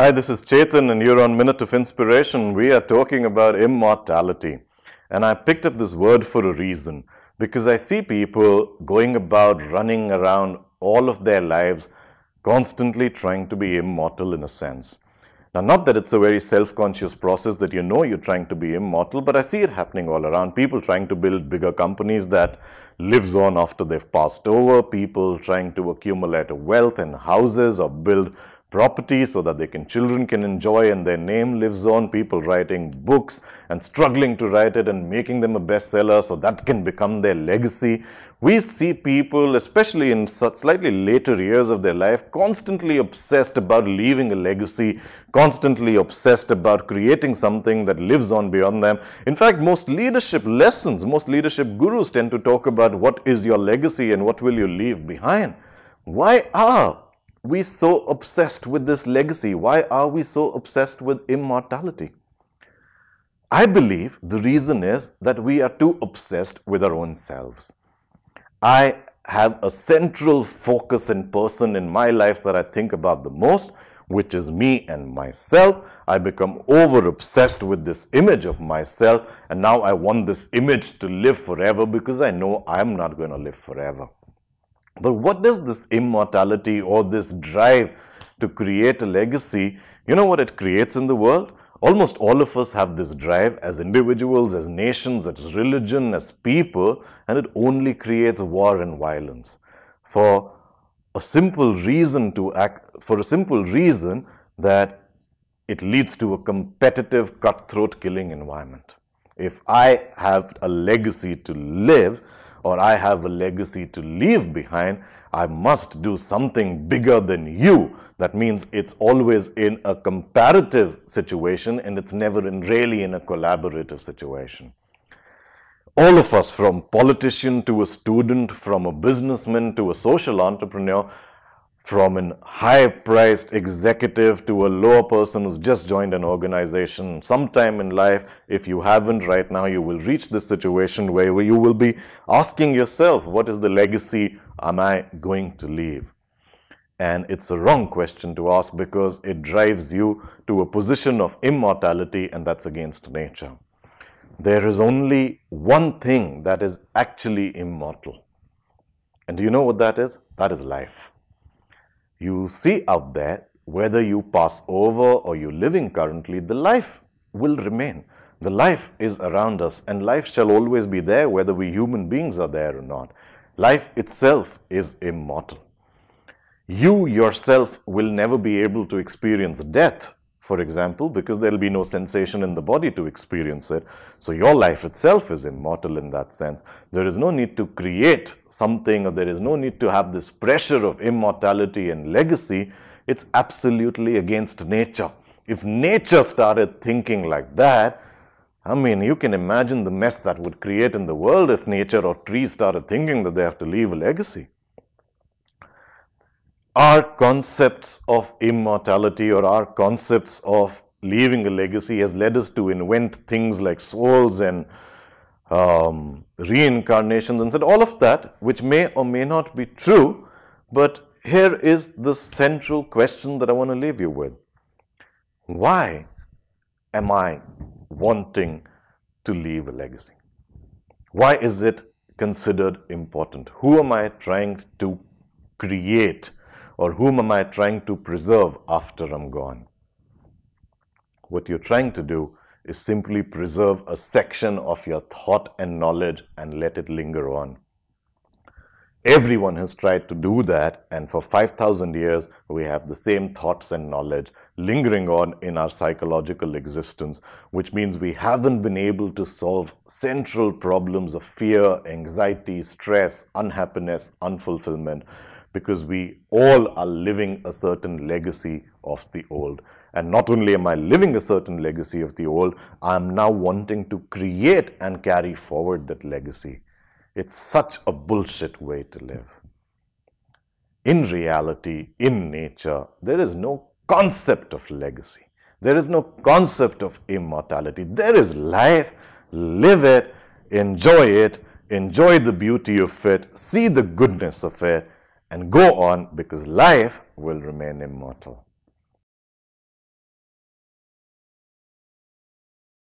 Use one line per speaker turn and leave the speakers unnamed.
Hi, this is Chetan and you're on Minute of Inspiration. We are talking about immortality. And I picked up this word for a reason because I see people going about running around all of their lives constantly trying to be immortal in a sense. Now, not that it's a very self-conscious process that you know you're trying to be immortal, but I see it happening all around. People trying to build bigger companies that lives on after they've passed over, people trying to accumulate wealth and houses or build property so that children can enjoy and their name lives on, people writing books and struggling to write it and making them a bestseller so that can become their legacy. We see people, especially in such slightly later years of their life, constantly obsessed about leaving a legacy, constantly obsessed about creating something that lives on beyond them. In fact, most leadership lessons, most leadership gurus tend to talk about what is your legacy and what will you leave behind. Why are we so obsessed with this legacy? Why are we so obsessed with immortality? I believe the reason is that we are too obsessed with our own selves. I have a central focus and person in my life that I think about the most, which is me and myself. I become over-obsessed with this image of myself, and now I want this image to live forever because I know I'm not going to live forever. But what does this immortality or this drive to create a legacy, you know what it creates in the world? Almost all of us have this drive as individuals, as nations, as religion, as people, and it only creates war and violence. For a simple reason that it leads to a competitive, cutthroat killing environment. If I have a legacy to live, or I have a legacy to leave behind, I must do something bigger than you. That means it's always in a comparative situation and it's never really in a collaborative situation. All of us, from politician to a student, from a businessman to a social entrepreneur, from a high-priced executive to a lower person who's just joined an organization, sometime in life, if you haven't right now, you will reach this situation where you will be asking yourself, what is the legacy am I going to leave? And it's a wrong question to ask because it drives you to a position of immortality, and that's against nature. There is only one thing that is actually immortal. And do you know what that is? That is life. You see out there, whether you pass over or you're living currently, the life will remain. The life is around us and life shall always be there whether we human beings are there or not. Life itself is immortal. You yourself will never be able to experience death, for example, because there will be no sensation in the body to experience it. So your life itself is immortal in that sense. There is no need to create something, or there is no need to have this pressure of immortality and legacy. It's absolutely against nature. If nature started thinking like that, I mean, you can imagine the mess that would create in the world if nature or trees started thinking that they have to leave a legacy. Our concepts of immortality or our concepts of leaving a legacy has led us to invent things like souls and reincarnations and all of that, which may or may not be true. But here is the central question that I want to leave you with. Why am I wanting to leave a legacy? Why is it considered important? Who am I trying to create? Or whom am I trying to preserve after I'm gone? What you're trying to do is simply preserve a section of your thought and knowledge and let it linger on. Everyone has tried to do that, and for 5,000 years we have the same thoughts and knowledge lingering on in our psychological existence, which means we haven't been able to solve central problems of fear, anxiety, stress, unhappiness, unfulfillment, because we all are living a certain legacy of the old. And not only am I living a certain legacy of the old, I'm now wanting to create and carry forward that legacy. It's such a bullshit way to live. In reality, in nature, there is no concept of legacy. There is no concept of immortality. There is life, live it, enjoy the beauty of it, see the goodness of it, and go on, because life will remain immortal.